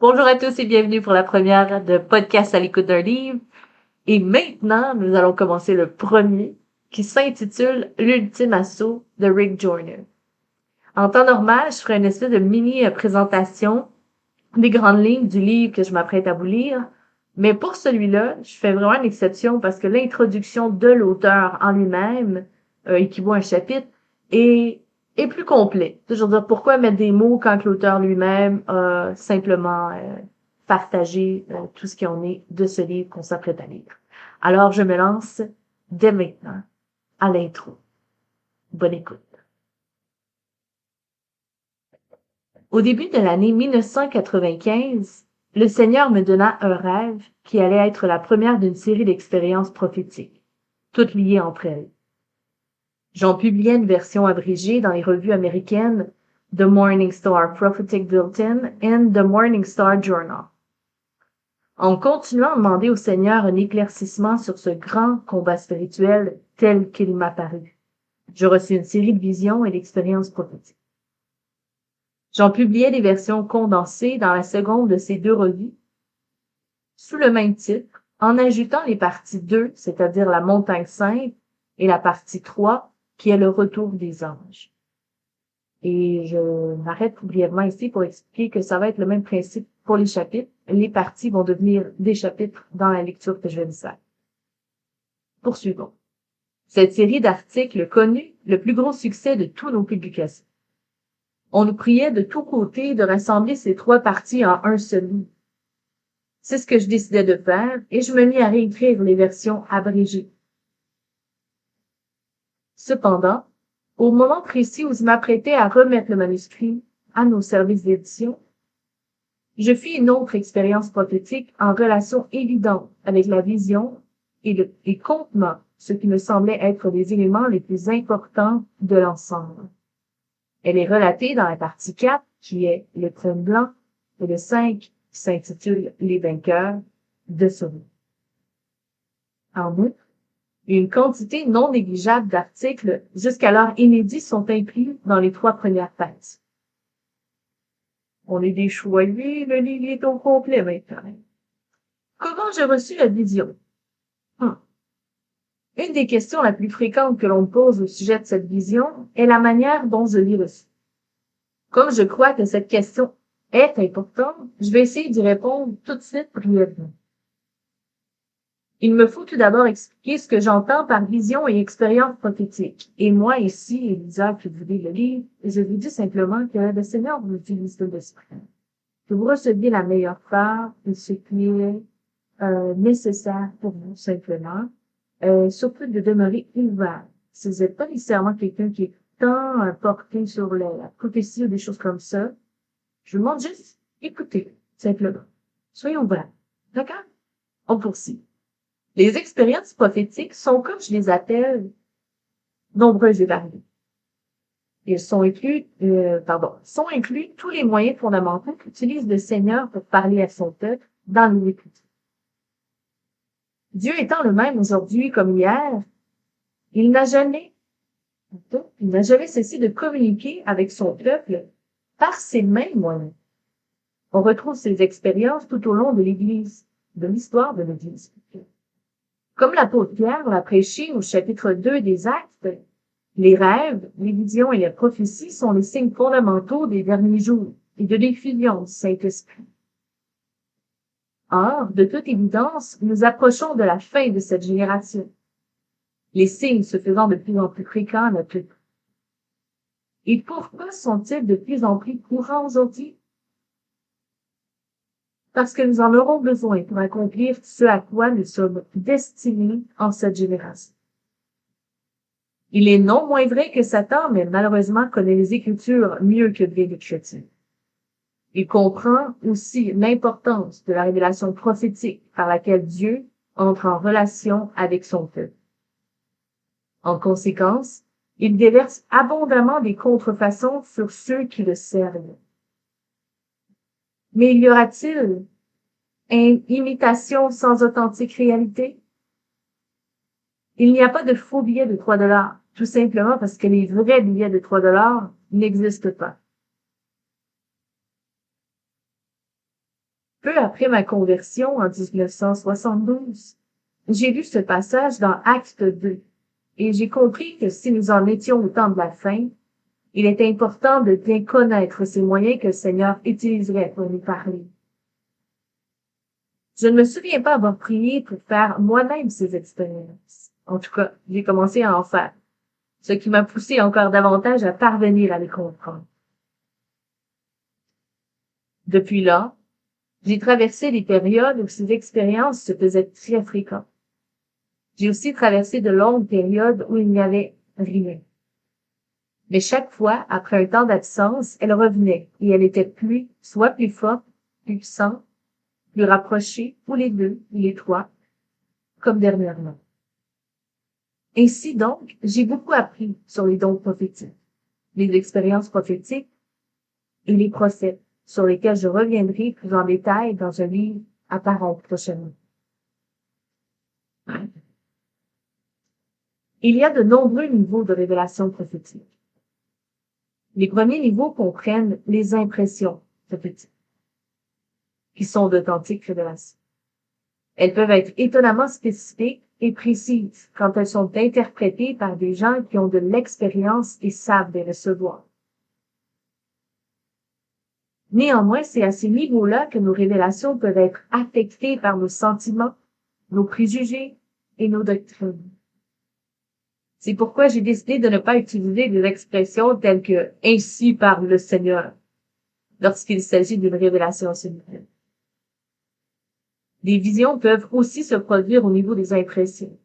Bonjour à tous et bienvenue pour la première de podcast à l'écoute d'un livre. Et maintenant, nous allons commencer le premier qui s'intitule L'ultime assaut de Rick Joyner. En temps normal, je ferai une espèce de mini présentation des grandes lignes du livre que je m'apprête à vous lire. Mais pour celui-là, je fais vraiment une exception parce que l'introduction de l'auteur en lui-même équivaut à un chapitre et est plus complet. Je veux dire, pourquoi mettre des mots quand l'auteur lui-même a simplement partagé tout ce qu'il en est de ce livre qu'on s'apprête à lire. Alors, je me lance dès maintenant à l'intro. Bonne écoute. Au début de l'année 1995, le Seigneur me donna un rêve qui allait être la première d'une série d'expériences prophétiques, toutes liées entre elles. J'en publiai une version abrégée dans les revues américaines The Morning Star Prophetic Bulletin and The Morning Star Journal. En continuant à demander au Seigneur un éclaircissement sur ce grand combat spirituel tel qu'il m'apparut, je reçus une série de visions et d'expériences prophétiques. J'en publiai des versions condensées dans la seconde de ces deux revues, sous le même titre, en ajoutant les parties 2, c'est-à-dire la montagne sainte, et la partie 3, qui est le retour des anges. Et je m'arrête brièvement ici pour expliquer que ça va être le même principe pour les chapitres. Les parties vont devenir des chapitres dans la lecture que je vais vous faire. Poursuivons. Cette série d'articles connut le plus gros succès de tous nos publications. On nous priait de tous côtés de rassembler ces trois parties en un seul livre. C'est ce que je décidai de faire et je me mis à réécrire les versions abrégées. Cependant, au moment précis où je m'apprêtais à remettre le manuscrit à nos services d'édition, je fis une autre expérience prophétique en relation évidente avec la vision et contenant ce qui me semblait être les éléments les plus importants de l'ensemble. Elle est relatée dans la partie 4, qui est le trône blanc, et le 5, qui s'intitule Les vainqueurs de ce livre. En outre, une quantité non négligeable d'articles jusqu'alors inédits sont inclus dans les trois premières thèses. On est des choyés, le livre est au complet maintenant. Comment j'ai reçu la vision? Une des questions la plus fréquentes que l'on me pose au sujet de cette vision est la manière dont je l'ai reçue. Comme je crois que cette question est importante, je vais essayer d'y répondre tout de suite brièvement. Il me faut tout d'abord expliquer ce que j'entends par vision et expérience prophétique. Et moi, ici, Elisa, qui vous lis le livre, je vous dis simplement que le Seigneur vous utilise de l'esprit. Que vous receviez la meilleure part de ce qui est nécessaire pour vous, simplement. Surtout de demeurer ouvert. Si vous n'êtes pas nécessairement quelqu'un qui est tant porté sur la prophétie ou des choses comme ça, je vous demande juste, écoutez, simplement. Soyez ouverts. D'accord? On poursuit. Les expériences prophétiques sont, comme je les appelle, nombreuses et variées. Ils sont inclus tous les moyens fondamentaux qu'utilise le Seigneur pour parler à son peuple dans les Écritures. Dieu étant le même aujourd'hui comme hier, il n'a jamais cessé de communiquer avec son peuple par ces mêmes moyens. On retrouve ces expériences tout au long de l'Église, de l'histoire de l'Église. Comme l'apôtre Pierre l'a prêché au chapitre 2 des Actes, les rêves, les visions et les prophéties sont les signes fondamentaux des derniers jours et de l'effusion du Saint-Esprit. Or, de toute évidence, nous approchons de la fin de cette génération, les signes se faisant de plus en plus fréquents à notre temps. Et pourquoi sont-ils de plus en plus courants aujourd'hui? Parce que nous en aurons besoin pour accomplir ce à quoi nous sommes destinés en cette génération. Il est non moins vrai que Satan, mais malheureusement, connaît les Écritures mieux que bien les chrétiens. Il comprend aussi l'importance de la révélation prophétique par laquelle Dieu entre en relation avec son peuple. En conséquence, il déverse abondamment des contrefaçons sur ceux qui le servent. Mais y aura-t-il une imitation sans authentique réalité? Il n'y a pas de faux billets de 3 $, tout simplement parce que les vrais billets de 3 $ n'existent pas. Peu après ma conversion en 1972, j'ai lu ce passage dans Acte 2 et j'ai compris que si nous en étions au temps de la fin, il est important de bien connaître ces moyens que le Seigneur utiliserait pour nous parler. Je ne me souviens pas avoir prié pour faire moi-même ces expériences. En tout cas, j'ai commencé à en faire, ce qui m'a poussé encore davantage à parvenir à les comprendre. Depuis là, j'ai traversé des périodes où ces expériences se faisaient très fréquentes. J'ai aussi traversé de longues périodes où il n'y avait rien. Mais chaque fois, après un temps d'absence, elle revenait et elle était soit plus forte, plus puissante, plus rapprochée, ou les deux, ou les trois, comme dernièrement. Ainsi donc, j'ai beaucoup appris sur les dons prophétiques, les expériences prophétiques et les prophètes, sur lesquels je reviendrai plus en détail dans un livre apparent prochainement. Il y a de nombreux niveaux de révélation prophétique. Les premiers niveaux comprennent les impressions prophétiques, qui sont d'authentiques révélations. Elles peuvent être étonnamment spécifiques et précises quand elles sont interprétées par des gens qui ont de l'expérience et savent les recevoir. Néanmoins, c'est à ces niveaux-là que nos révélations peuvent être affectées par nos sentiments, nos préjugés et nos doctrines. C'est pourquoi j'ai décidé de ne pas utiliser des expressions telles que « ainsi parle le Seigneur » lorsqu'il s'agit d'une révélation spirituelle. Les visions peuvent aussi se produire au niveau des impressions.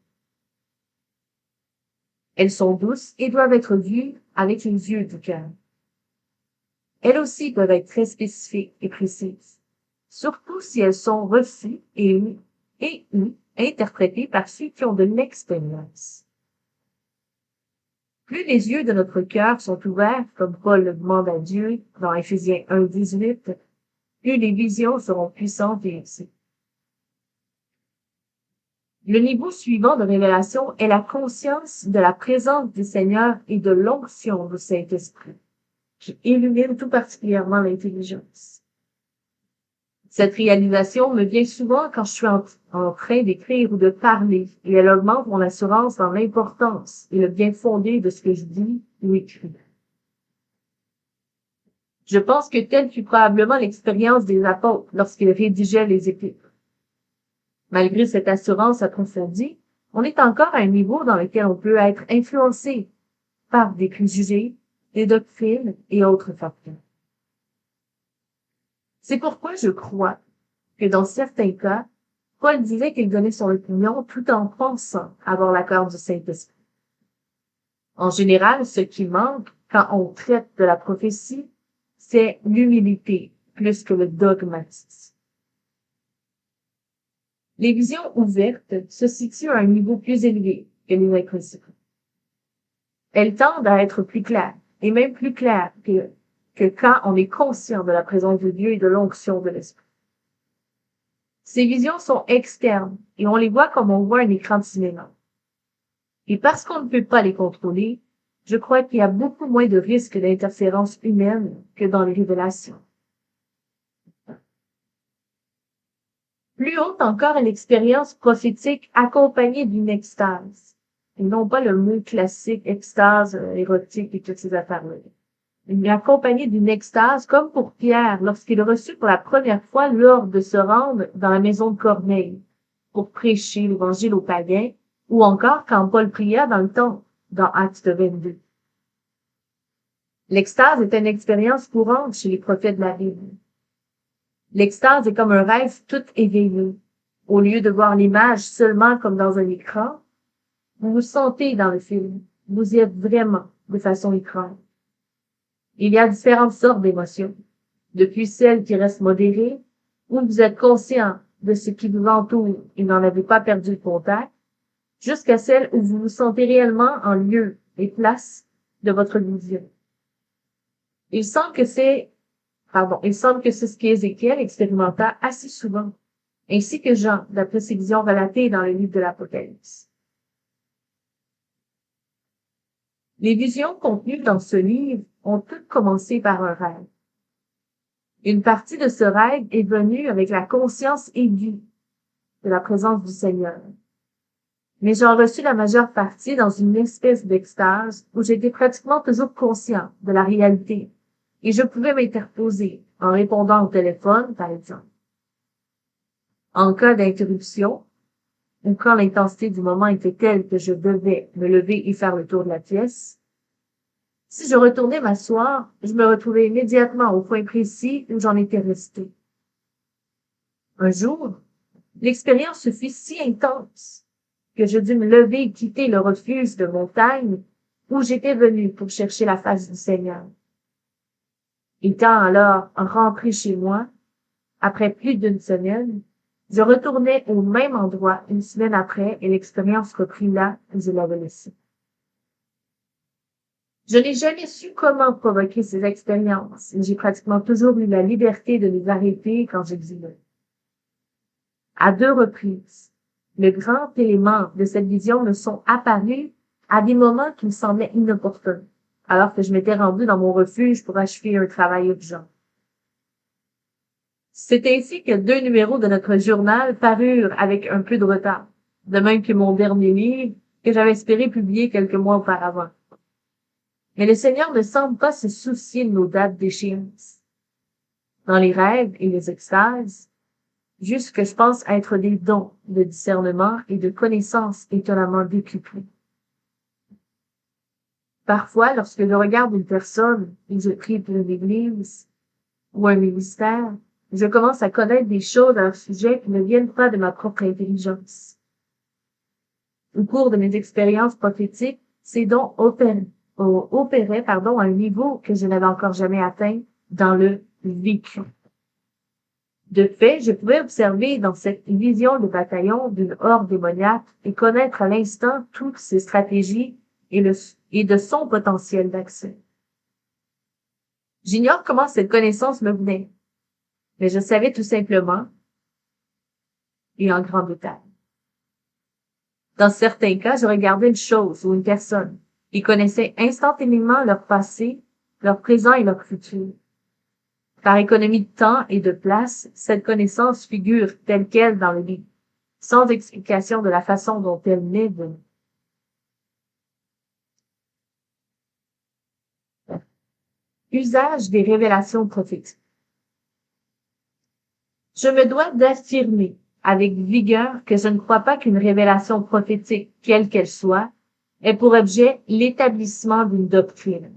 Elles sont douces et doivent être vues avec les yeux du cœur. Elles aussi peuvent être très spécifiques et précises, surtout si elles sont reçues ou interprétées par ceux qui ont de l'expérience. Plus les yeux de notre cœur sont ouverts, comme Paul le demande à Dieu dans Éphésiens 1:18, plus les visions seront puissantes et utiles. Le niveau suivant de révélation est la conscience de la présence du Seigneur et de l'onction du Saint-Esprit, qui illumine tout particulièrement l'intelligence. Cette réalisation me vient souvent quand je suis en train d'écrire ou de parler, et elle augmente mon assurance dans l'importance et le bien fondé de ce que je dis ou écris. Je pense que telle fut probablement l'expérience des apôtres lorsqu'ils rédigeaient les Épîtres. Malgré cette assurance approfondie, on est encore à un niveau dans lequel on peut être influencé par des préjugés, des doctrines et autres facteurs. C'est pourquoi je crois que dans certains cas, Paul disait qu'il donnait son opinion tout en pensant avoir l'accord du Saint-Esprit. En général, ce qui manque quand on traite de la prophétie, c'est l'humilité plus que le dogmatisme. Les visions ouvertes se situent à un niveau plus élevé que les impressions. Elles tendent à être plus claires, et même plus claires que quand on est conscient de la présence de Dieu et de l'onction de l'Esprit. Ces visions sont externes, et on les voit comme on voit un écran de cinéma. Et parce qu'on ne peut pas les contrôler, je crois qu'il y a beaucoup moins de risques d'interférence humaine que dans les révélations. Plus haute encore est l'expérience prophétique accompagnée d'une extase, et non pas le mot classique extase érotique et toutes ces affaires-là. Mais accompagnée d'une extase comme pour Pierre lorsqu'il reçut pour la première fois l'ordre de se rendre dans la maison de Corneille pour prêcher l'évangile aux païens, ou encore quand Paul pria dans le temple dans Acte 22. L'extase est une expérience courante chez les prophètes de la Bible. L'extase est comme un rêve tout éveillé. Au lieu de voir l'image seulement comme dans un écran, vous vous sentez dans le film. Vous y êtes vraiment de façon écran. Il y a différentes sortes d'émotions, depuis celles qui restent modérées, où vous êtes conscient de ce qui vous entoure et n'en avez pas perdu le contact, jusqu'à celles où vous vous sentez réellement en lieu et place de votre vision. Il semble que c'est ce qu'Ézéchiel expérimenta assez souvent, ainsi que Jean, d'après ses visions relatées dans le livre de l'Apocalypse. Les visions contenues dans ce livre ont toutes commencé par un rêve. Une partie de ce rêve est venue avec la conscience aiguë de la présence du Seigneur. Mais j'en reçus la majeure partie dans une espèce d'extase où j'étais pratiquement toujours conscient de la réalité et je pouvais m'interposer en répondant au téléphone, par exemple. En cas d'interruption, ou quand l'intensité du moment était telle que je devais me lever et faire le tour de la pièce, si je retournais m'asseoir, je me retrouvais immédiatement au point précis où j'en étais resté. Un jour, l'expérience se fit si intense que je dus me lever et quitter le refuge de montagne où j'étais venu pour chercher la face du Seigneur. Étant alors rentré chez moi, après plus d'une semaine, je retournai au même endroit une semaine après et l'expérience reprit là où je l'avais laissée. Je n'ai jamais su comment provoquer ces expériences, mais j'ai pratiquement toujours eu la liberté de les arrêter quand j'exilais. À 2 reprises, le grand élément de cette vision me sont apparus à des moments qui me semblaient inopportuns, alors que je m'étais rendu dans mon refuge pour achever un travail urgent. C'est ainsi que 2 numéros de notre journal parurent avec un peu de retard, de même que mon dernier livre, que j'avais espéré publier quelques mois auparavant. Mais le Seigneur ne semble pas se soucier de nos dates d'échéance. Dans les rêves et les extases, juste que je pense être des dons de discernement et de connaissance étonnamment décuplés. Parfois, lorsque je regarde une personne et je prie pour une église ou un ministère, je commence à connaître des choses à leur sujet qui ne viennent pas de ma propre intelligence. Au cours de mes expériences prophétiques, ces dons opéraient à un niveau que je n'avais encore jamais atteint dans le vécu. De fait, je pouvais observer dans cette vision de bataillon d'une horde démoniaque et connaître à l'instant toutes ses stratégies et de son potentiel d'accès. J'ignore comment cette connaissance me venait, mais je savais tout simplement et en grand détail. Dans certains cas, je regardais une chose ou une personne et connaissais instantanément leur passé, leur présent et leur futur. Par économie de temps et de place, cette connaissance figure telle quelle dans le livre, sans explication de la façon dont elle m'est venue. Usage des révélations prophétiques. Je me dois d'affirmer avec vigueur que je ne crois pas qu'une révélation prophétique, quelle qu'elle soit, ait pour objet l'établissement d'une doctrine.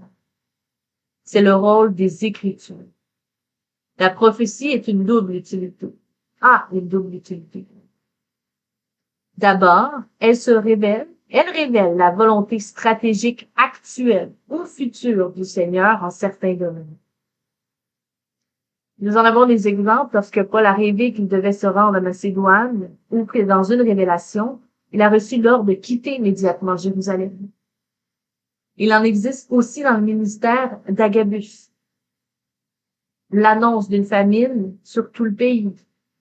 C'est le rôle des Écritures. La prophétie est une double utilité. Une double utilité. D'abord, elle révèle la volonté stratégique actuelle ou future du Seigneur en certains domaines. Nous en avons des exemples lorsque Paul a rêvé qu'il devait se rendre à Macédoine ou que dans une révélation, il a reçu l'ordre de quitter immédiatement Jérusalem. Il en existe aussi dans le ministère d'Agabus. L'annonce d'une famine sur tout le pays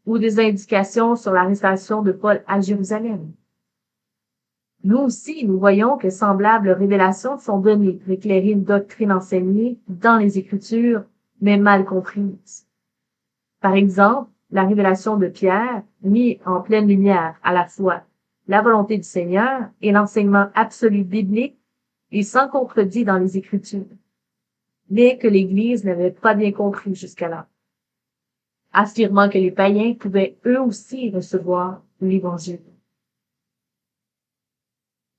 ou des indications sur l'arrestation de Paul à Jérusalem. Nous aussi, nous voyons que semblables révélations sont données pour éclairer une doctrine enseignée dans les Écritures, mais mal comprise. Par exemple, la révélation de Pierre mit en pleine lumière à la fois la volonté du Seigneur et l'enseignement absolu biblique et sans contredit dans les Écritures, mais que l'Église n'avait pas bien compris jusqu'à là, affirmant que les païens pouvaient eux aussi recevoir l'Évangile.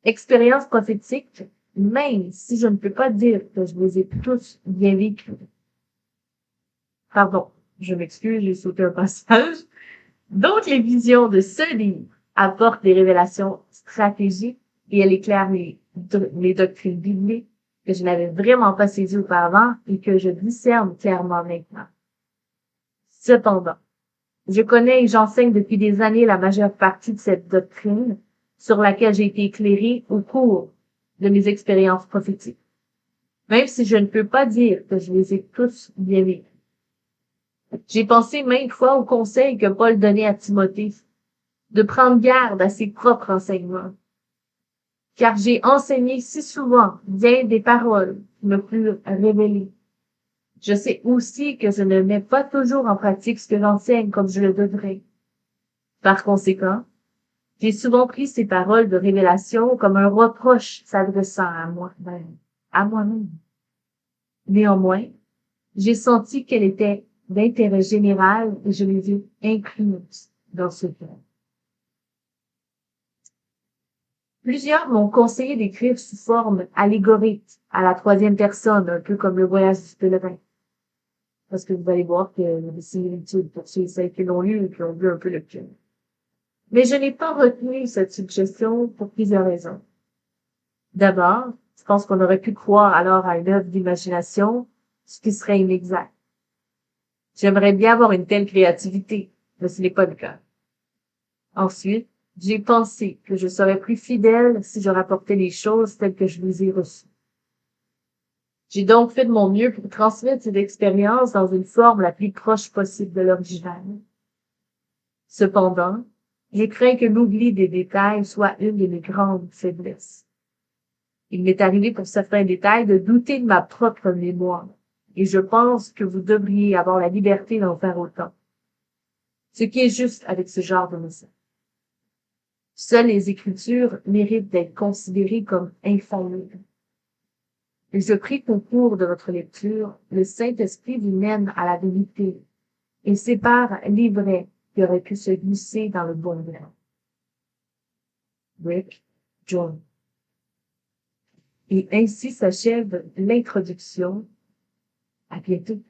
Expérience prophétique, même si je ne peux pas dire que je les ai tous bien vécues. Pardon, je m'excuse, j'ai sauté un passage. Donc, les visions de ce livre apportent des révélations stratégiques et elles éclairent les doctrines bibliques que je n'avais vraiment pas saisies auparavant et que je discerne clairement maintenant. Cependant, je connais et j'enseigne depuis des années la majeure partie de cette doctrine sur laquelle j'ai été éclairé au cours de mes expériences prophétiques, même si je ne peux pas dire que je les ai tous bien vécues. J'ai pensé maintes fois au conseil que Paul donnait à Timothée, de prendre garde à ses propres enseignements, car j'ai enseigné si souvent bien des paroles qui me furent révélées. Je sais aussi que je ne mets pas toujours en pratique ce que j'enseigne comme je le devrais. Par conséquent, j'ai souvent pris ces paroles de révélation comme un reproche s'adressant à moi-même. Néanmoins, j'ai senti qu'elle était d'intérêt général et je les ai incluses dans ce plan. Plusieurs m'ont conseillé d'écrire sous forme allégorique, à la troisième personne, un peu comme le voyage du pèlerin. Parce que vous allez voir qu'il y a des similitudes pour ceux et celles qui l'ont lu et qui ont vu un peu le film. Mais je n'ai pas retenu cette suggestion pour plusieurs raisons. D'abord, je pense qu'on aurait pu croire alors à une œuvre d'imagination, ce qui serait inexact. J'aimerais bien avoir une telle créativité, mais ce n'est pas le cas. Ensuite, j'ai pensé que je serais plus fidèle si je rapportais les choses telles que je les ai reçues. J'ai donc fait de mon mieux pour transmettre cette expérience dans une forme la plus proche possible de l'original. Cependant, je crains que l'oubli des détails soit une de mes grandes faiblesses. Il m'est arrivé pour certains détails de douter de ma propre mémoire, et je pense que vous devriez avoir la liberté d'en faire autant. Ce qui est juste avec ce genre de message. Seules les Écritures méritent d'être considérées comme infaillibles. Et je prie qu'au cours de votre lecture, le Saint-Esprit vous mène à la vérité et sépare l'ivraie qui aurait pu se glisser dans le bon grain. Rick John. Et ainsi s'achève l'introduction. À bientôt.